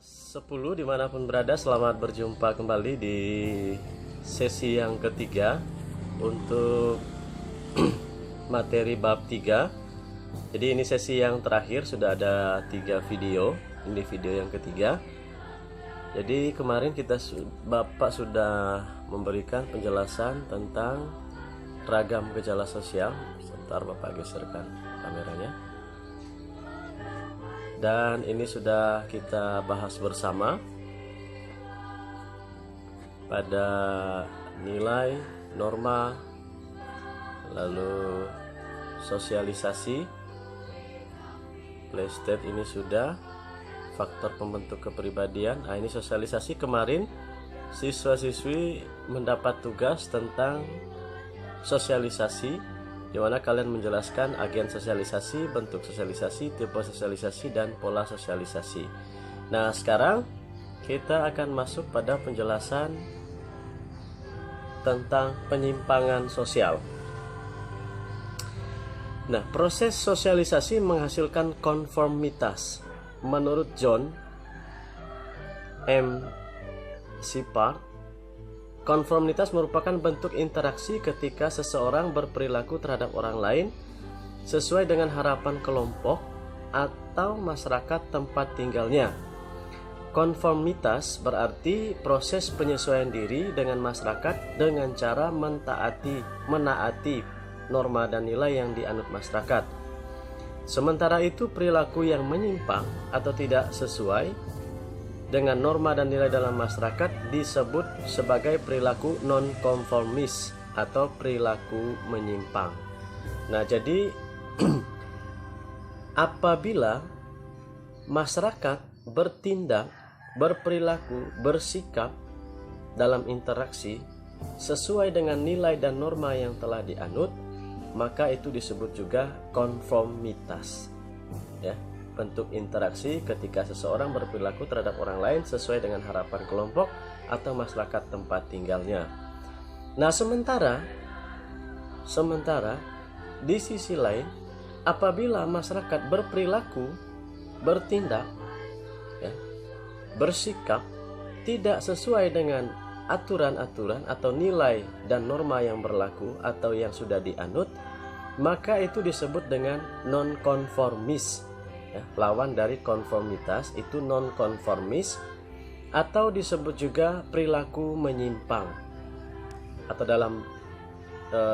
10 dimanapun berada, selamat berjumpa kembali di sesi yang ketiga untuk materi bab 3. Jadi ini sesi yang terakhir, sudah ada 3 video. Ini video yang ketiga. Jadi kemarin Bapak sudah memberikan penjelasan tentang ragam gejala sosial. Sebentar Bapak geserkan kameranya. Dan ini sudah kita bahas bersama pada nilai, norma, lalu sosialisasi, play state ini sudah, faktor pembentuk kepribadian. Nah, ini sosialisasi kemarin siswa-siswi mendapat tugas tentang sosialisasi, di mana kalian menjelaskan agen sosialisasi, bentuk sosialisasi, tipe sosialisasi, dan pola sosialisasi. Nah, sekarang kita akan masuk pada penjelasan tentang penyimpangan sosial. Nah, proses sosialisasi menghasilkan konformitas. Menurut John M. Sipart, konformitas merupakan bentuk interaksi ketika seseorang berperilaku terhadap orang lain sesuai dengan harapan kelompok atau masyarakat tempat tinggalnya. Konformitas berarti proses penyesuaian diri dengan masyarakat dengan cara menaati norma dan nilai yang dianut masyarakat. Sementara itu, perilaku yang menyimpang atau tidak sesuai dengan norma dan nilai dalam masyarakat disebut sebagai perilaku nonkonformis atau perilaku menyimpang. Nah, jadi apabila masyarakat bertindak, berperilaku, bersikap dalam interaksi sesuai dengan nilai dan norma yang telah dianut, maka itu disebut juga konformitas. Ya. Bentuk interaksi ketika seseorang berperilaku terhadap orang lain sesuai dengan harapan kelompok atau masyarakat tempat tinggalnya. Nah, sementara di sisi lain, apabila masyarakat berperilaku, bertindak, bersikap tidak sesuai dengan aturan-aturan atau nilai dan norma yang berlaku atau yang sudah dianut, maka itu disebut dengan nonkonformis. Lawan dari konformitas itu nonkonformis, atau disebut juga perilaku menyimpang, atau dalam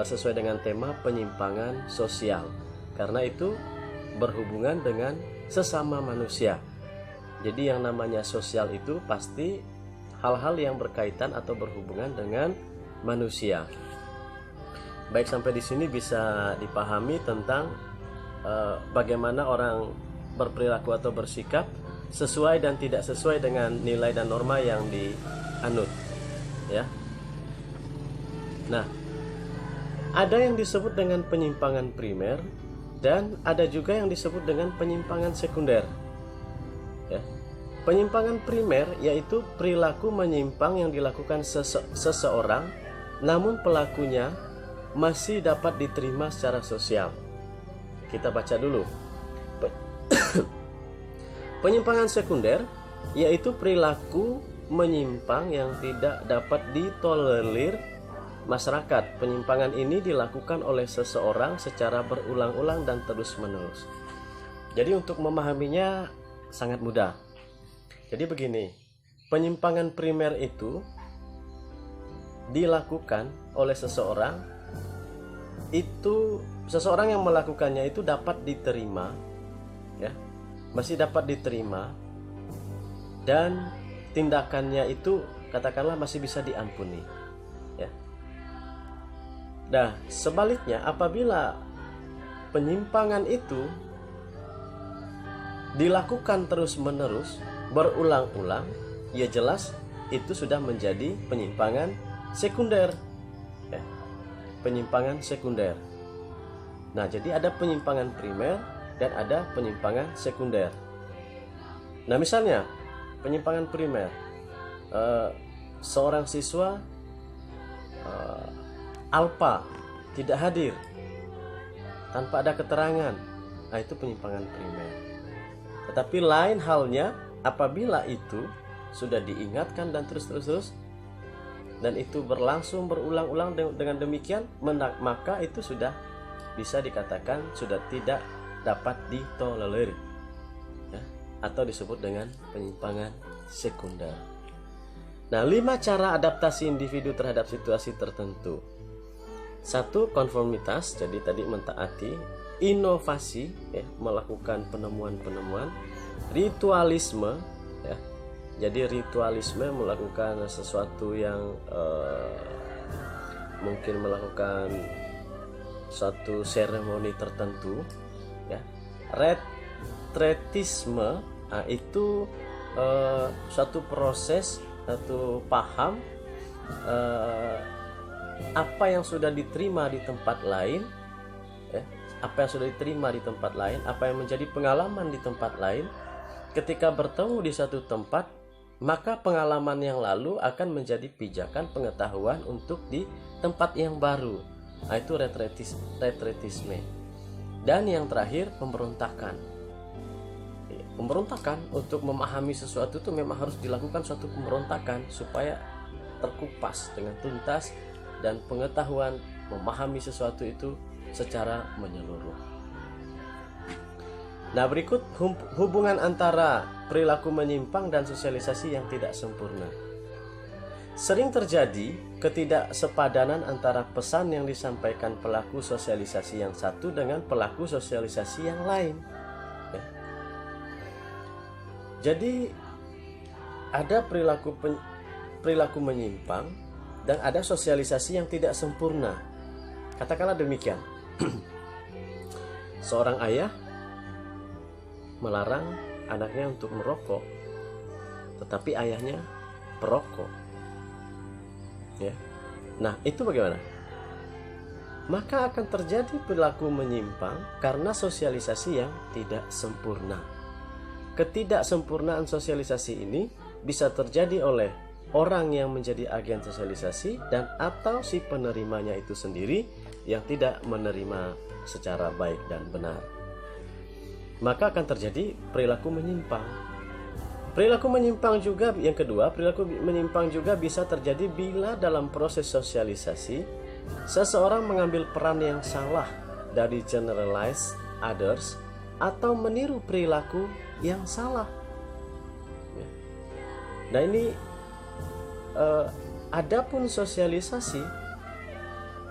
sesuai dengan tema penyimpangan sosial, karena itu berhubungan dengan sesama manusia. Jadi yang namanya sosial itu pasti hal-hal yang berkaitan atau berhubungan dengan manusia. Baik, sampai di sini bisa dipahami tentang bagaimana orang berperilaku atau bersikap sesuai dan tidak sesuai dengan nilai dan norma yang dianut, ya. Nah, ada yang disebut dengan penyimpangan primer dan ada juga yang disebut dengan penyimpangan sekunder. Ya. Penyimpangan primer yaitu perilaku menyimpang yang dilakukan seseorang namun pelakunya masih dapat diterima secara sosial. Kita baca dulu. Penyimpangan sekunder yaitu perilaku menyimpang yang tidak dapat ditolerir masyarakat. Penyimpangan ini dilakukan oleh seseorang secara berulang-ulang dan terus-menerus. Jadi untuk memahaminya sangat mudah. Jadi begini, penyimpangan primer itu dilakukan oleh seseorang, itu seseorang yang melakukannya itu dapat diterima, ya, masih dapat diterima, dan tindakannya itu katakanlah masih bisa diampuni, ya. Nah, sebaliknya apabila penyimpangan itu dilakukan terus-menerus, berulang-ulang, ya jelas itu sudah menjadi penyimpangan sekunder, ya. Penyimpangan sekunder. Nah, jadi ada penyimpangan primer dan ada penyimpangan sekunder. Nah, misalnya penyimpangan primer, seorang siswa alpa tidak hadir tanpa ada keterangan, nah itu penyimpangan primer. Tetapi lain halnya apabila itu sudah diingatkan dan terus dan itu berlangsung berulang-ulang dengan demikian, maka itu sudah bisa dikatakan sudah tidak dapat ditolerir, ya, atau disebut dengan penyimpangan sekunder. Nah, 5 cara adaptasi individu terhadap situasi tertentu. 1. Konformitas, jadi tadi mentaati. Inovasi, ya, melakukan penemuan-penemuan. Ritualisme, ya, jadi ritualisme melakukan sesuatu yang mungkin melakukan suatu seremoni tertentu, ya. Retretisme, itu suatu proses, satu paham apa yang sudah diterima di tempat lain, ya, apa yang sudah diterima di tempat lain, apa yang menjadi pengalaman di tempat lain, ketika bertemu di satu tempat, maka pengalaman yang lalu akan menjadi pijakan pengetahuan untuk di tempat yang baru. Nah, itu retretisme. Dan yang terakhir, pemberontakan. Pemberontakan untuk memahami sesuatu itu memang harus dilakukan suatu pemberontakan supaya terkupas dengan tuntas dan pengetahuan memahami sesuatu itu secara menyeluruh. Nah, berikut hubungan antara perilaku menyimpang dan sosialisasi yang tidak sempurna. Sering terjadi ketidaksepadanan antara pesan yang disampaikan pelaku sosialisasi yang satu dengan pelaku sosialisasi yang lain. Ya. Jadi ada perilaku menyimpang dan ada sosialisasi yang tidak sempurna. Katakanlah demikian. Seorang ayah melarang anaknya untuk merokok, tetapi ayahnya perokok, ya. Nah, itu bagaimana? Maka akan terjadi perilaku menyimpang karena sosialisasi yang tidak sempurna. Ketidaksempurnaan sosialisasi ini bisa terjadi oleh orang yang menjadi agen sosialisasi dan atau si penerimanya itu sendiri yang tidak menerima secara baik dan benar. Maka akan terjadi perilaku menyimpang. Perilaku menyimpang juga yang kedua, perilaku menyimpang juga bisa terjadi bila dalam proses sosialisasi seseorang mengambil peran yang salah dari generalize others atau meniru perilaku yang salah. Nah, ini adapun sosialisasi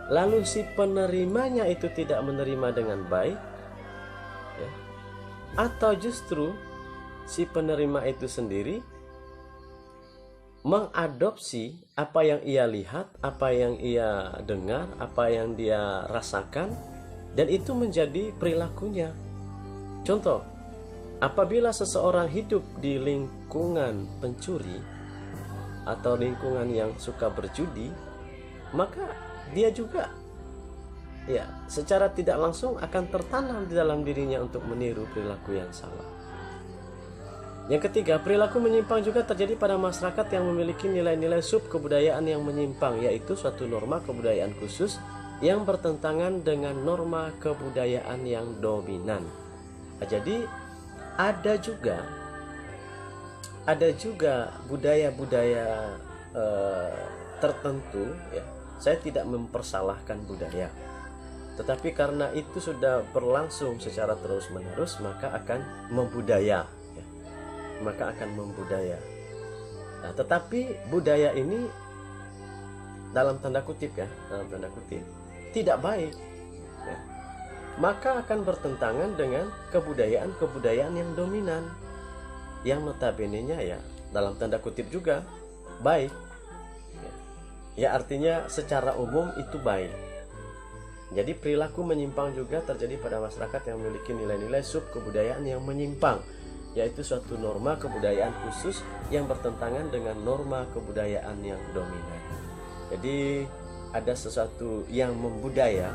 lalu si penerimanya itu tidak menerima dengan baik, ya, atau justru si penerima itu sendiri mengadopsi apa yang ia lihat, apa yang ia dengar, apa yang dia rasakan, dan itu menjadi perilakunya. Contoh, apabila seseorang hidup di lingkungan pencuri atau lingkungan yang suka berjudi, maka dia juga, ya, secara tidak langsung akan tertanam di dalam dirinya untuk meniru perilaku yang salah. Yang ketiga, perilaku menyimpang juga terjadi pada masyarakat yang memiliki nilai-nilai sub kebudayaan yang menyimpang, yaitu suatu norma kebudayaan khusus yang bertentangan dengan norma kebudayaan yang dominan. Nah, jadi ada juga budaya-budaya tertentu, ya. Saya tidak mempersalahkan budaya, tetapi karena itu sudah berlangsung secara terus-menerus, maka akan membudaya, ya. Maka akan membudaya. Nah, tetapi budaya ini dalam tanda kutip, ya, dalam tanda kutip, tidak baik, ya. Maka akan bertentangan dengan kebudayaan yang dominan, yang notabene-nya, ya, dalam tanda kutip juga baik. Ya, artinya secara umum itu baik. Jadi perilaku menyimpang juga terjadi pada masyarakat yang memiliki nilai-nilai sub kebudayaan yang menyimpang, yaitu suatu norma kebudayaan khusus yang bertentangan dengan norma kebudayaan yang dominan. Jadi ada sesuatu yang membudaya,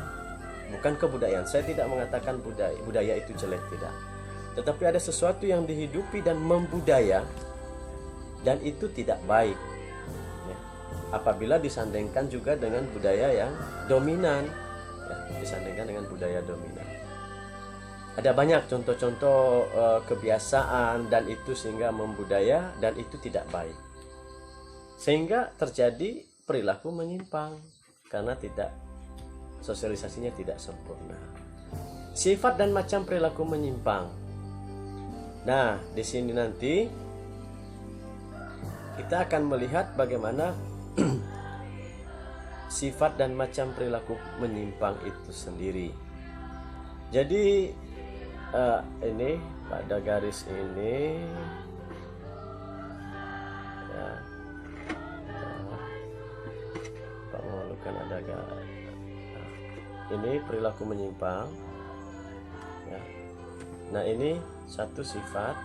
bukan kebudayaan. Saya tidak mengatakan budaya itu jelek, tidak. Tetapi ada sesuatu yang dihidupi dan membudaya, dan itu tidak baik, ya. Apabila disandingkan juga dengan budaya yang dominan, ya, disandingkan dengan budaya dominan. Ada banyak contoh-contoh kebiasaan dan itu sehingga membudaya dan itu tidak baik. Sehingga terjadi perilaku menyimpang karena tidak sosialisasinya tidak sempurna. Sifat dan macam perilaku menyimpang. Nah, di sini nanti kita akan melihat bagaimana sifat dan macam perilaku menyimpang itu sendiri. Jadi ini pada garis ini ya, Pak memerlukan ada ini perilaku menyimpang ya. Nah, ini satu sifat.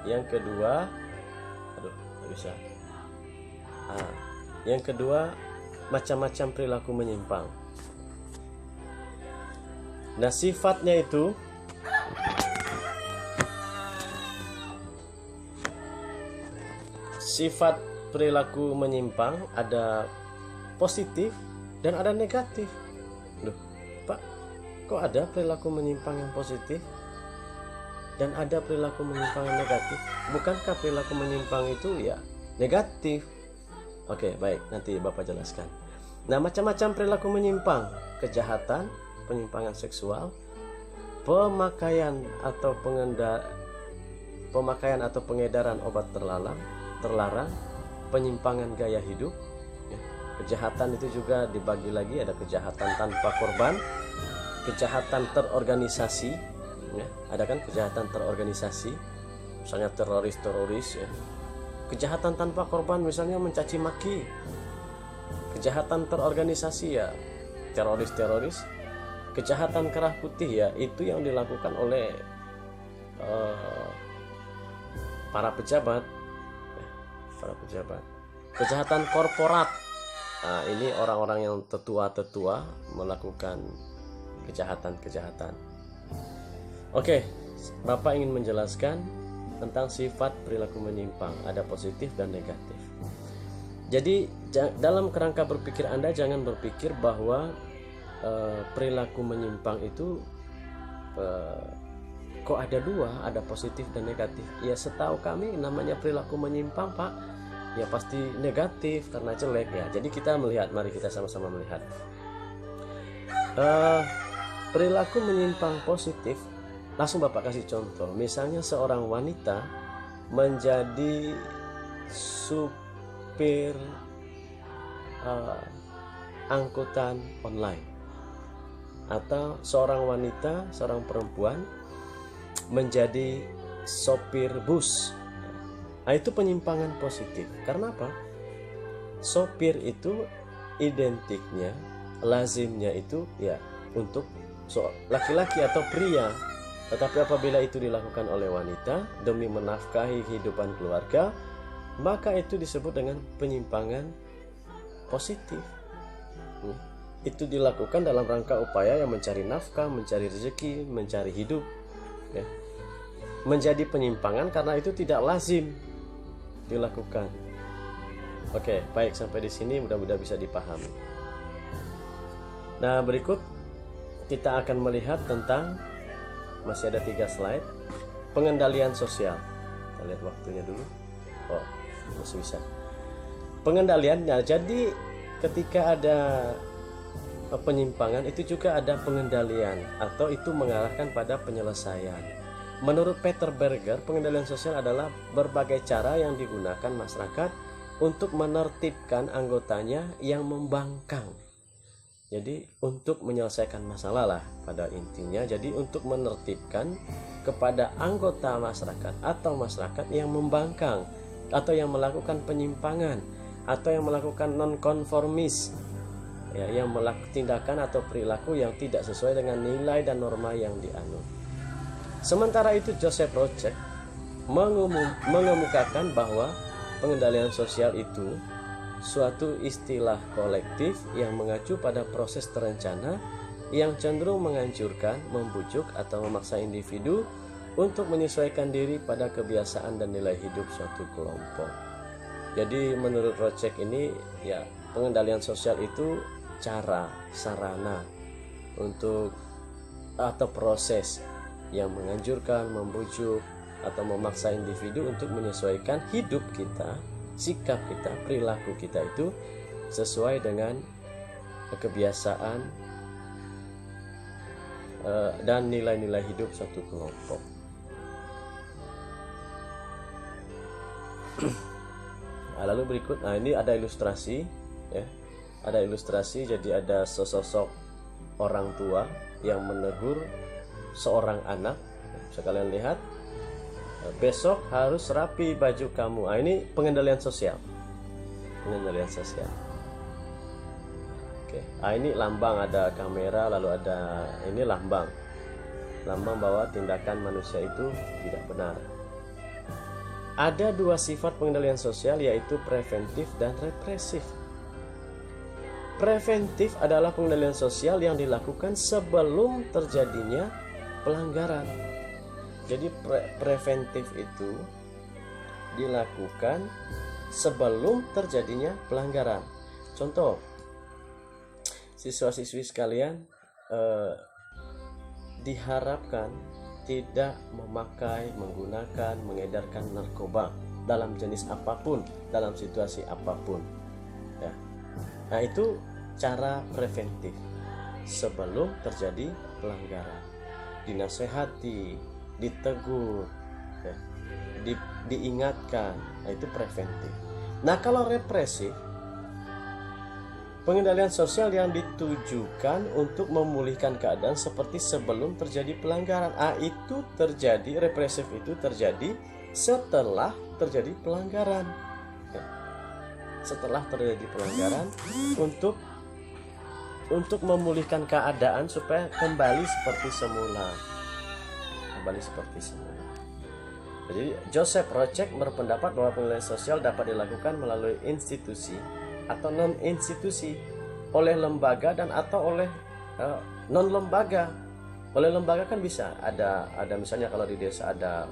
Yang kedua, bisa. Yang kedua, macam-macam perilaku menyimpang. Nah, sifatnya itu sifat perilaku menyimpang ada positif dan ada negatif. Loh, Pak, kok ada perilaku menyimpang yang positif dan ada perilaku menyimpang yang negatif? Bukankah perilaku menyimpang itu ya negatif? Oke, baik, nanti Bapak jelaskan. Nah, macam-macam perilaku menyimpang: kejahatan, penyimpangan seksual, pemakaian atau pengedaran obat terlarang, penyimpangan gaya hidup. Kejahatan itu juga dibagi lagi, ada kejahatan tanpa korban, kejahatan terorganisasi ya, ada kan kejahatan terorganisasi, misalnya teroris ya. Kejahatan tanpa korban misalnya mencaci maki. Kejahatan terorganisasi ya teroris. Kejahatan kerah putih ya itu yang dilakukan oleh para pejabat. Kejahatan korporat, nah, ini orang-orang yang tetua melakukan kejahatan. Oke, Bapak ingin menjelaskan tentang sifat perilaku menyimpang, ada positif dan negatif. Jadi dalam kerangka berpikir Anda jangan berpikir bahwa perilaku menyimpang itu kok ada dua, ada positif dan negatif. Ya, setahu kami namanya perilaku menyimpang, Pak, ya pasti negatif karena jelek ya. Jadi kita melihat, mari kita sama-sama melihat perilaku menyimpang positif. Langsung Bapak kasih contoh, misalnya seorang wanita menjadi supir angkutan online, atau seorang perempuan menjadi sopir bus. Nah, itu penyimpangan positif. Karena apa? Sopir itu identiknya, lazimnya itu ya untuk laki-laki atau pria. Tetapi apabila itu dilakukan oleh wanita demi menafkahi kehidupan keluarga, maka itu disebut dengan penyimpangan positif. Itu dilakukan dalam rangka upaya yang mencari nafkah, mencari rezeki, mencari hidup ya. Menjadi penyimpangan karena itu tidak lazim dilakukan. Oke, baik, sampai di sini mudah-mudahan bisa dipahami. Nah, berikut kita akan melihat tentang, masih ada 3 slide, pengendalian sosial. Kita lihat waktunya dulu. Oh, masih bisa. Pengendaliannya, jadi ketika ada penyimpangan itu juga ada pengendalian, atau itu mengarahkan pada penyelesaian. Menurut Peter Berger, pengendalian sosial adalah berbagai cara yang digunakan masyarakat untuk menertibkan anggotanya yang membangkang. Jadi untuk menyelesaikan masalah lah pada intinya. Jadi untuk menertibkan kepada anggota masyarakat atau masyarakat yang membangkang, atau yang melakukan penyimpangan, atau yang melakukan nonkonformis ya, yang melakukan tindakan atau perilaku yang tidak sesuai dengan nilai dan norma yang dianut. Sementara itu Joseph Roczek mengemukakan bahwa pengendalian sosial itu suatu istilah kolektif yang mengacu pada proses terencana yang cenderung menganjurkan, membujuk atau memaksa individu untuk menyesuaikan diri pada kebiasaan dan nilai hidup suatu kelompok. Jadi menurut Roczek ini ya, pengendalian sosial itu cara, sarana untuk atau proses yang menganjurkan, membujuk, atau memaksa individu untuk menyesuaikan hidup kita, sikap kita, perilaku kita itu sesuai dengan kebiasaan dan nilai-nilai hidup suatu kelompok. Lalu berikut, ini ada ilustrasi, ya. Ada ilustrasi, jadi ada sesosok orang tua yang menegur seorang anak. Bisa kalian lihat, besok harus rapi baju kamu. Ini pengendalian sosial. Pengendalian sosial. Oke. Ini lambang, ada kamera, lalu ada ini lambang bahwa tindakan manusia itu tidak benar. Ada dua sifat pengendalian sosial, yaitu preventif dan represif. Preventif adalah pengendalian sosial yang dilakukan sebelum terjadinya pelanggaran. Jadi preventif itu dilakukan sebelum terjadinya pelanggaran. Contoh, siswa-siswi sekalian diharapkan tidak memakai, menggunakan, mengedarkan narkoba dalam jenis apapun, dalam situasi apapun, ya. Nah, itu cara preventif sebelum terjadi pelanggaran. Dinasehati, ditegur, ya, diingatkan. Nah, itu preventif. Nah, kalau represif, pengendalian sosial yang ditujukan untuk memulihkan keadaan seperti sebelum terjadi pelanggaran. Itu terjadi, represif itu terjadi setelah terjadi pelanggaran. Setelah terjadi pelanggaran, untuk memulihkan keadaan supaya kembali seperti semula. Jadi Joseph Roczek berpendapat bahwa pengendalian sosial dapat dilakukan melalui institusi atau non-institusi, oleh lembaga dan atau oleh non-lembaga. Oleh lembaga kan bisa ada misalnya kalau di desa ada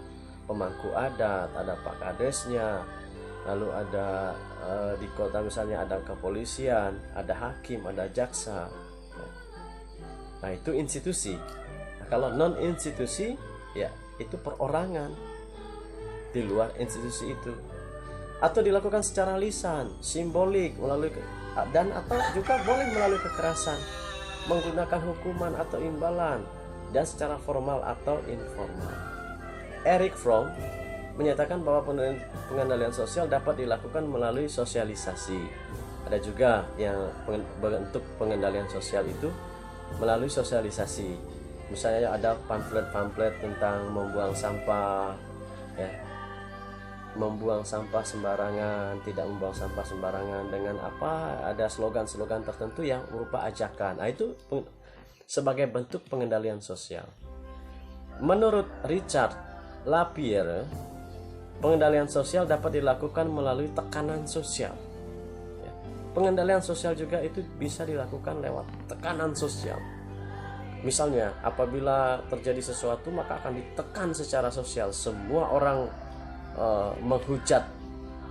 pemangku adat, ada pak kadesnya, lalu ada di kota misalnya ada kepolisian, ada hakim, ada jaksa. Nah, itu institusi. Nah, kalau non-institusi, ya itu perorangan di luar institusi itu. Atau dilakukan secara lisan, simbolik, melalui dan atau juga boleh melalui kekerasan, menggunakan hukuman atau imbalan, dan secara formal atau informal. Erich Fromm menyatakan bahwa pengendalian sosial dapat dilakukan melalui sosialisasi. Ada juga yang bentuk pengendalian sosial itu melalui sosialisasi. Misalnya ada pamflet-pamflet tentang membuang sampah, ya. Membuang sampah sembarangan, tidak membuang sampah sembarangan, dengan apa, ada slogan-slogan tertentu yang berupa ajakan. Nah, itu sebagai bentuk pengendalian sosial. Menurut Richard Lapierre, pengendalian sosial dapat dilakukan melalui tekanan sosial. Pengendalian sosial juga itu bisa dilakukan lewat tekanan sosial. Misalnya, apabila terjadi sesuatu maka akan ditekan secara sosial. Semua orang menghujat,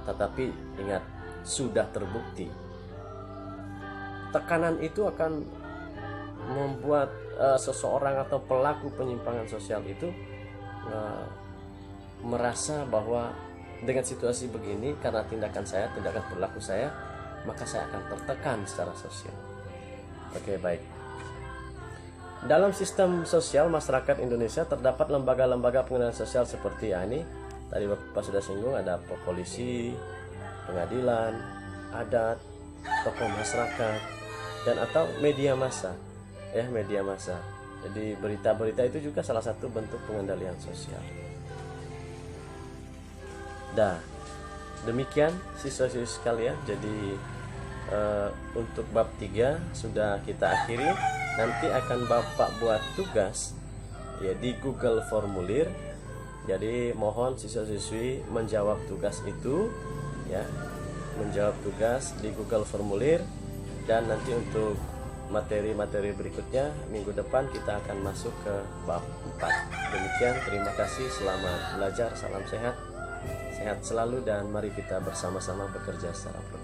tetapi ingat, sudah terbukti. Tekanan itu akan membuat seseorang atau pelaku penyimpangan sosial itu merasa bahwa dengan situasi begini, karena tindakan perilaku saya, maka saya akan tertekan secara sosial. Oke, baik. Dalam sistem sosial masyarakat Indonesia terdapat lembaga-lembaga pengendalian sosial seperti ini. Tadi Bapak sudah singgung, ada polisi, pengadilan, adat, tokoh masyarakat, dan atau media massa. Ya, media massa. Jadi berita-berita itu juga salah satu bentuk pengendalian sosial. Demikian siswa-siswi sekalian. Jadi untuk bab 3 sudah kita akhiri. Nanti akan Bapak buat tugas ya di Google Formulir. Jadi mohon siswa-siswi menjawab tugas itu, ya, menjawab tugas di Google Formulir. Dan nanti untuk materi-materi berikutnya minggu depan kita akan masuk ke bab 4. Demikian, terima kasih, selamat belajar, salam sehat, sehat selalu, dan mari kita bersama-sama bekerja secara produktif.